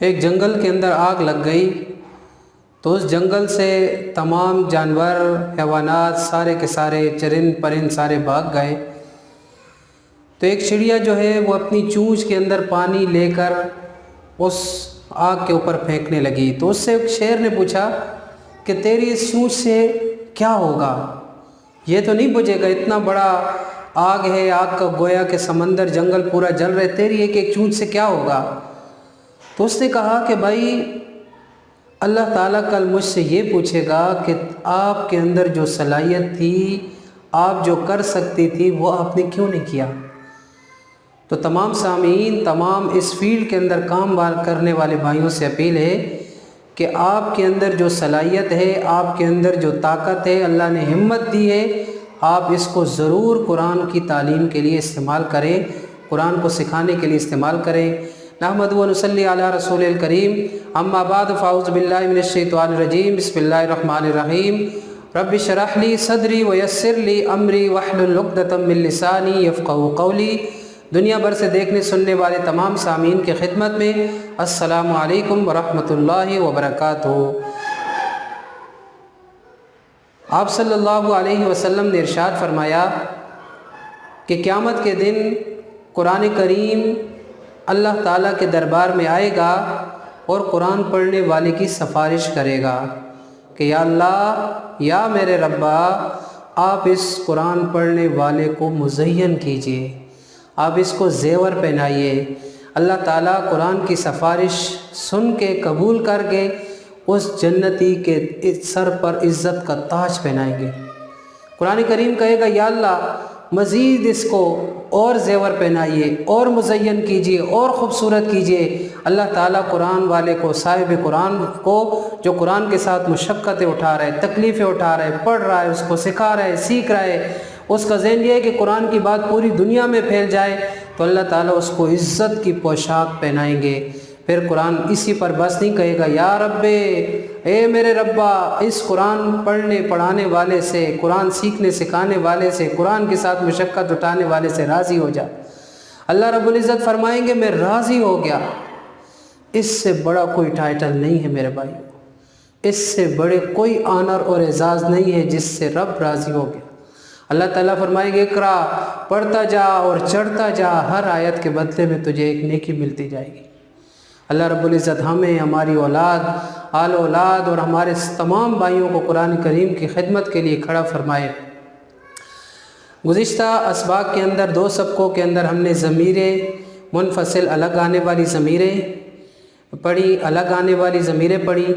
ایک جنگل کے اندر آگ لگ گئی تو اس جنگل سے تمام جانور، حیوانات، سارے کے سارے چرند پرند سارے بھاگ گئے۔ تو ایک چڑیا جو ہے وہ اپنی چونچ کے اندر پانی لے کر اس آگ کے اوپر پھینکنے لگی۔ تو اس سے ایک شیر نے پوچھا کہ تیری اس چونچ سے کیا ہوگا؟ یہ تو نہیں بجھے گا، اتنا بڑا آگ ہے، آگ کا گویا کہ سمندر جنگل پورا جل رہے، تیری ایک چونچ سے کیا ہوگا؟ تو اس نے کہا کہ بھائی اللہ تعالیٰ کل مجھ سے یہ پوچھے گا کہ آپ کے اندر جو صلاحیت تھی، آپ جو کر سکتی تھی، وہ آپ نے کیوں نہیں کیا؟ تو تمام سامعین، تمام اس فیلڈ کے اندر کام کرنے والے بھائیوں سے اپیل ہے کہ آپ کے اندر جو صلاحیت ہے، آپ کے اندر جو طاقت ہے، اللہ نے ہمت دی ہے، آپ اس کو ضرور قرآن کی تعلیم کے لیے استعمال کریں، قرآن کو سکھانے کے لیے استعمال کریں۔ نحمد و نصلی علی رسول الکریم، اما بعد فاعوذ باللہ من الشیطان الرجیم، بسم اللہ الرحمن الرحیم۔ رب اشرح لی صدری ویسر لی امری واحلل عقدۃ من لسانی یفقہوا قولی۔ دنیا بھر سے دیکھنے سننے والے تمام سامعین کی خدمت میں السلام علیکم ورحمۃ اللہ وبرکاتہ۔ آپ صلی اللہ علیہ وسلم نے ارشاد فرمایا کہ قیامت کے دن قرآن کریم اللہ تعالیٰ کے دربار میں آئے گا اور قرآن پڑھنے والے کی سفارش کرے گا کہ یا اللہ، یا میرے ربا، آپ اس قرآن پڑھنے والے کو مزین کیجئے، آپ اس کو زیور پہنائیے۔ اللہ تعالیٰ قرآن کی سفارش سن کے قبول کر کے اس جنتی کے سر پر عزت کا تاج پہنائیں گے۔ قرآن کریم کہے گا یا اللہ مزید اس کو اور زیور پہنائیے، اور مزین کیجیے، اور خوبصورت کیجیے۔ اللہ تعالیٰ قرآن والے کو، صاحب قرآن کو، جو قرآن کے ساتھ مشقتیں اٹھا رہا ہے، تکلیفیں اٹھا رہا ہے، پڑھ رہا ہے، اس کو سکھا رہا ہے، سیکھ رہا ہے، اس کا ذہن یہ ہے کہ قرآن کی بات پوری دنیا میں پھیل جائے، تو اللہ تعالیٰ اس کو عزت کی پوشاک پہنائیں گے۔ پھر قرآن اسی پر بس نہیں کہے گا یا رب، اے میرے ربا، اس قرآن پڑھنے پڑھانے والے سے، قرآن سیکھنے سکھانے والے سے، قرآن کے ساتھ مشقت اٹھانے والے سے راضی ہو جا۔ اللہ رب العزت فرمائیں گے میں راضی ہو گیا۔ اس سے بڑا کوئی ٹائٹل نہیں ہے میرے بھائی، اس سے بڑے کوئی آنر اور اعزاز نہیں ہے جس سے رب راضی ہو گیا۔ اللہ تعالیٰ فرمائیں گے اقرا، پڑھتا جا اور چڑھتا جا، ہر آیت کے بدلے میں تجھے ایک نیکی ملتی جائے گی۔ اللہ رب العزت ہمیں، ہماری اولاد، آل اولاد اور ہمارے تمام بھائیوں کو قرآن کریم کی خدمت کے لیے کھڑا فرمائے۔ گزشتہ اسباق کے اندر، دو سبقوں کے اندر ہم نے ضمیریں منفصل الگ آنے والی ضمیریں پڑھی، الگ آنے والی ضمیریں پڑھی،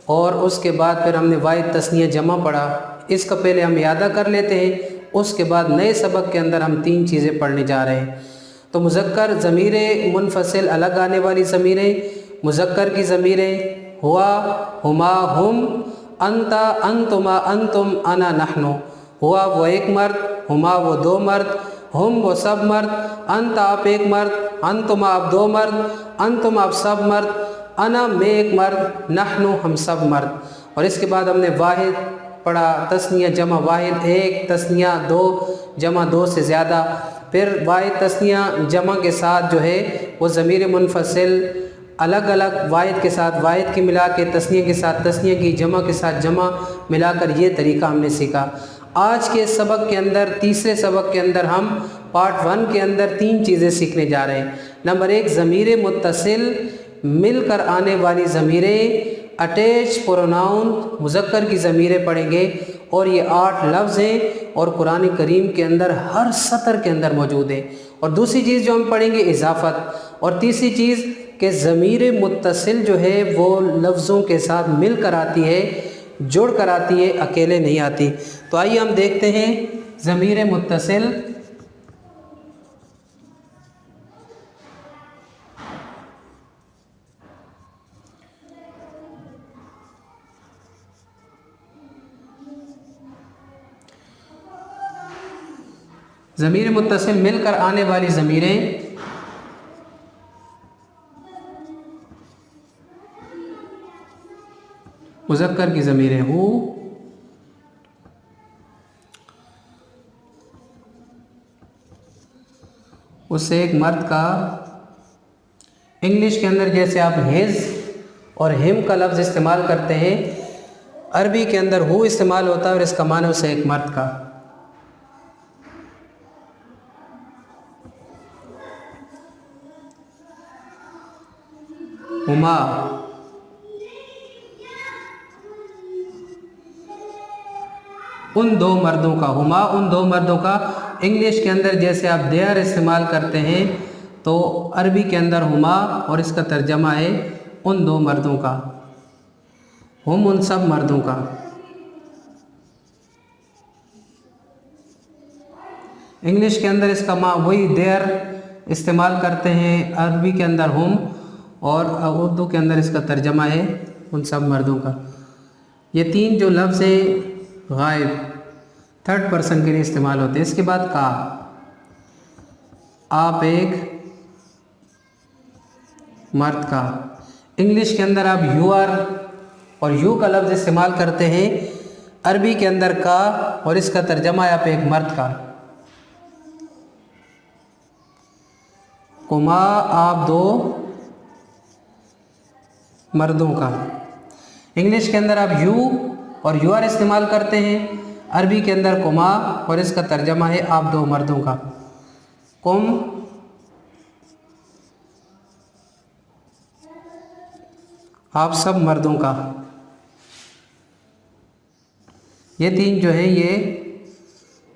اور اس کے بعد پھر ہم نے واحد تثنیہ جمع پڑھا۔ اس کا پہلے ہم اعادہ کر لیتے ہیں، اس کے بعد نئے سبق کے اندر ہم 3 چیزیں پڑھنے جا رہے ہیں۔ تو مذکر ضمیریں منفصل الگ آنے والی ضمیریں، مذکر کی ضمیریں ہوا، ہما، ہم، انت، انتما، انتم، انا، نحن۔ ہوا وہ ایک مرد، ہما وہ 2 مرد، ہم وہ سب مرد، انت آپ ایک مرد، انتما آپ 2 مرد، انتم آپ سب مرد، انا میں ایک مرد، نحن ہم سب مرد۔ اور اس کے بعد ہم نے واحد پڑھا، تثنیہ جمع واحد 1، تثنیہ 2 جمع 2 سے زیادہ، پھر واحد تثنیہ جمع کے ساتھ جو ہے وہ ضمیر منفصل الگ الگ، واحد کے ساتھ واحد کی ملا کے، تثنیہ کے ساتھ تثنیہ کی، جمع کے ساتھ جمع ملا کر یہ طریقہ ہم نے سیکھا۔ آج کے سبق کے اندر، تیسرے سبق کے اندر ہم پارٹ 1 کے اندر 3 چیزیں سیکھنے جا رہے ہیں۔ نمبر 1، ضمیر متصل مل کر آنے والی ضمیریں، اٹیچ پروناؤن مذکر کی ضمیریں پڑھیں گے، اور یہ 8 لفظ ہیں اور قرآن کریم کے اندر ہر سطر کے اندر موجود ہیں۔ اور دوسری چیز جو ہم پڑھیں گے اضافت، اور تیسری چیز کہ ضمیر متصل جو ہے وہ لفظوں کے ساتھ مل کر آتی ہے، جڑ کر آتی ہے، اکیلے نہیں آتی۔ تو آئیے ہم دیکھتے ہیں ضمیر متصل۔ ضمیر متصل مل کر آنے والی ضمیریں، مذکر کی ضمیریں ہو، اس سے ایک مرد کا انگلش کے اندر جیسے آپ ہز اور ہم کا لفظ استعمال کرتے ہیں، عربی کے اندر ہو استعمال ہوتا ہے اور اس کا معنی اسے ایک مرد کا۔ ہما، ان دو مردوں کا، ہما ان دو مردوں کا۔ انگلش کے اندر جیسے آپ دیئر استعمال کرتے ہیں تو عربی کے اندر ہما اور اس کا ترجمہ ہے ان دو مردوں کا، ہم ان سب مردوں کا۔ انگلش کے اندر اس کا وہی دیئر استعمال کرتے ہیں، عربی کے اندر ہم، اور اردو کے اندر اس کا ترجمہ ہے ان سب مردوں کا۔ یہ تین جو لفظ ہیں غائب تھرڈ پرسن کے لیے استعمال ہوتے ہیں۔ اس کے بعد کا، آپ ایک مرد کا۔ انگلش کے اندر آپ یو آر اور یو کا لفظ استعمال کرتے ہیں، عربی کے اندر کا اور اس کا ترجمہ ہے آپ ایک مرد کا۔ کما، آپ دو مردوں کا۔ انگلش کے اندر آپ یو اور یو آر استعمال کرتے ہیں، عربی کے اندر کما اور اس کا ترجمہ ہے آپ دو مردوں کا۔ کم، آپ سب مردوں کا۔ یہ تین جو ہیں یہ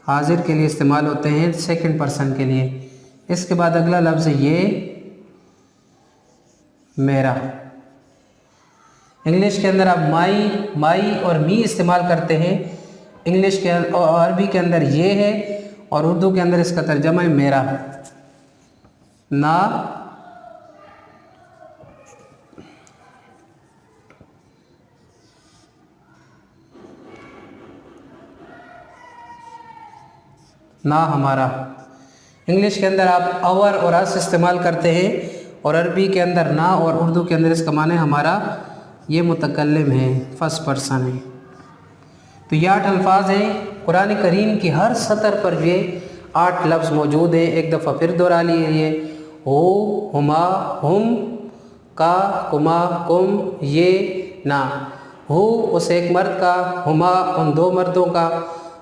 حاضر کے لیے استعمال ہوتے ہیں، سیکنڈ پرسن کے لیے۔ اس کے بعد اگلا لفظ ہے یہ میرا۔ انگلش کے اندر آپ مائی اور می استعمال کرتے ہیں، انگلش کے اور عربی کے اندر یہ ہے اور اردو کے اندر اس کا ترجمہ ہے میرا۔ نا، نا ہمارا۔ انگلش کے اندر آپ اور اس استعمال کرتے ہیں اور عربی کے اندر نا اور اردو کے اندر اس کا معنی ہمارا، یہ متکلم ہے، فرسٹ پرسن ہے۔ تو یہ 8 الفاظ ہیں قرآن کریم کی، ہر سطر پر یہ 8 لفظ موجود ہیں۔ ایک دفعہ پھر دہرا لیے، ہو، ہما، ہم، کا، کما، کم، یہ، نا۔ ہو اس ایک مرد کا، ہما ان دو مردوں کا،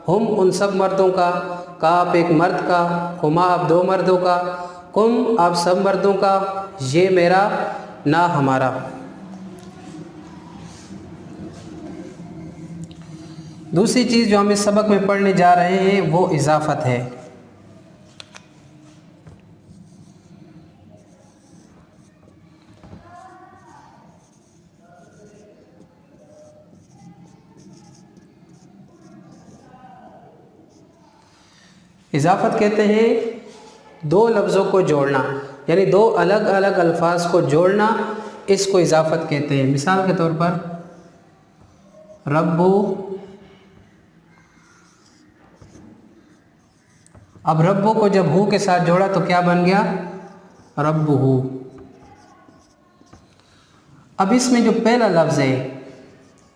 ہم ان سب مردوں کا، آپ ایک مرد کا، ہما آپ دو مردوں کا، کم آپ سب مردوں کا، یہ میرا، نا ہمارا۔ دوسری چیز جو ہم اس سبق میں پڑھنے جا رہے ہیں وہ اضافت ہے۔ اضافت کہتے ہیں دو لفظوں کو جوڑنا، یعنی دو الگ الگ الفاظ کو جوڑنا، اس کو اضافت کہتے ہیں۔ مثال کے طور پر ربو، اب ربو کو جب ہو کے ساتھ جوڑا تو کیا بن گیا؟ رب ہو۔ اب اس میں جو پہلا لفظ ہے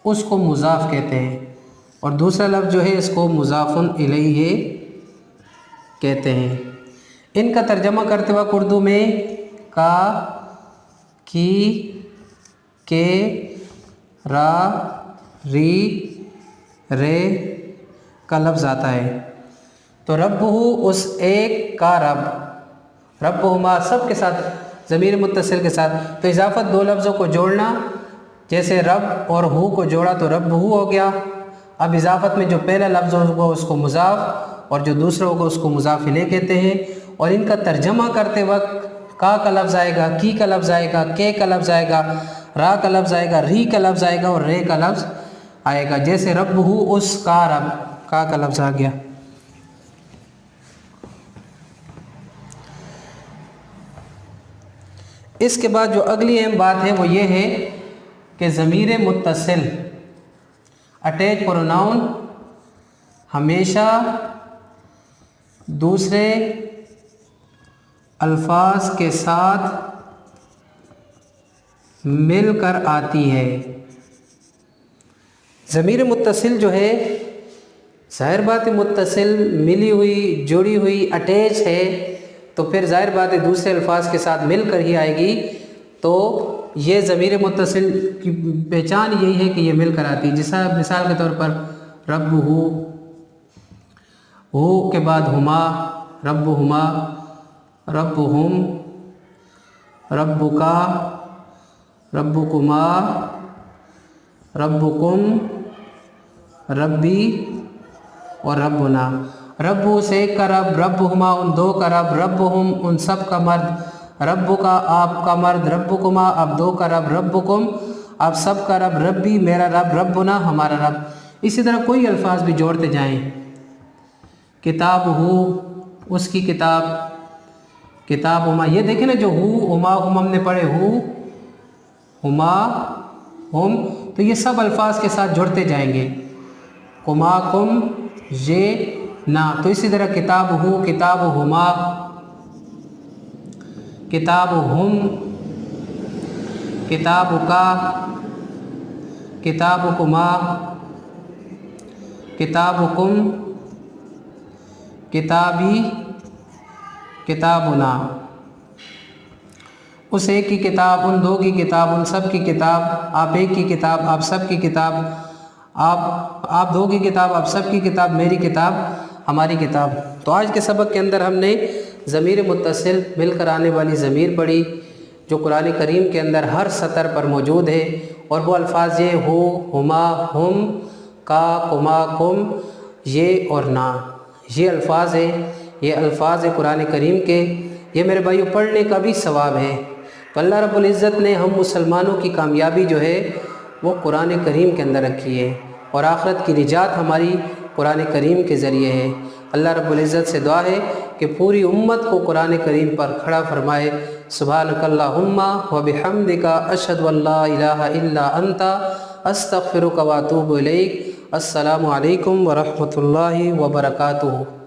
اس کو مضاف کہتے ہیں اور دوسرا لفظ جو ہے اس کو مضاف الیہ کہتے ہیں۔ ان کا ترجمہ کرتے وقت اردو میں کا، کی، کے، را، ری، رے کا لفظ آتا ہے۔ تو رب ہو اس ایک کا رب، رب ہما سب کے ساتھ، ضمیر متصل کے ساتھ۔ تو اضافت دو لفظوں کو جوڑنا، جیسے رب اور ہو کو جوڑا تو رب ہو ہو گیا۔ اب اضافت میں جو پہلا لفظ ہوگا اس کو مضاف اور جو دوسرا ہوگا اس کو مضاف الیہ کہتے ہیں۔ اور ان کا ترجمہ کرتے وقت کا لفظ آئے گا، کی کا لفظ آئے گا، کے کا لفظ آئے گا، را کا لفظ آئے گا، ری کا لفظ آئے گا اور رے کا لفظ آئے گا۔ جیسے رب ہو اس کا رب، کا لفظ آ گیا۔ اس کے بعد جو اگلی اہم بات ہے وہ یہ ہے کہ ضمیر متصل اٹیچ پروناؤن ہمیشہ دوسرے الفاظ کے ساتھ مل کر آتی ہے۔ ضمیر متصل جو ہے ظاہر بات متصل، ملی ہوئی، جڑی ہوئی، اٹیچ ہے، تو پھر ظاہر بات ہے دوسرے الفاظ کے ساتھ مل کر ہی آئے گی۔ تو یہ ضمیر متصل کی پہچان یہی ہے کہ یہ مل کر آتی ہے. جیسا مثال کے طور پر رب ہو کے بعد ہما، رب ہما، رب ہم، رب کا، رب کما، رب کم، ربی اور ربنا. رب سے ایک کا رب، رب ہما ان دو کا رب، رب ہم ان سب کا مرد، رب کا آپ کا مرد، رب کما آپ دو کا رب، رب کم آپ سب کا رب، ربی میرا رب، ربنا ہمارا رب. اسی طرح کوئی الفاظ بھی جوڑتے جائیں. کتاب ہو اس کی کتاب، کتاب ہما، یہ دیکھیں نا جو ہو ہما ہم نے پڑھے، ہو ہما ہم، تو یہ سب الفاظ کے ساتھ جڑتے جائیں گے. کما کم یہ نا. تو اسی طرح کتاب ہو، کتاب ہما، کتاب ہم، کتاب کا، کتاب کما، کتاب کم، کتابی، کتابنا. اس ایک کی کتاب، ان دو کی کتاب، ان سب کی کتاب، آپ ایک کی کتاب، آپ سب کی کتاب، آپ دو کی کتاب، آپ سب کی کتاب، میری کتاب، ہماری کتاب. تو آج کے سبق کے اندر ہم نے ضمیر متصل مل کر آنے والی ضمیر پڑھی جو قرآن کریم کے اندر ہر سطر پر موجود ہے، اور وہ الفاظ یہ ہو، ہما، ہم، کا، کما، کم، یہ اور نا. یہ الفاظ ہیں، یہ الفاظ ہیں قرآن کریم کے. یہ میرے بھائیو پڑھنے کا بھی ثواب ہے. تو اللہ رب العزت نے ہم مسلمانوں کی کامیابی جو ہے وہ قرآن کریم کے اندر رکھی ہے، اور آخرت کی نجات ہماری قرآن کریم کے ذریعے ہے. اللہ رب العزت سے دعا ہے کہ پوری امت کو قرآن کریم پر کھڑا فرمائے. سبحانک اللہم و بحمدک، اشہد ان لا الہ الا انت، استغفرک و اتوب الیک. السلام علیکم ورحمۃ اللہ وبرکاتہ.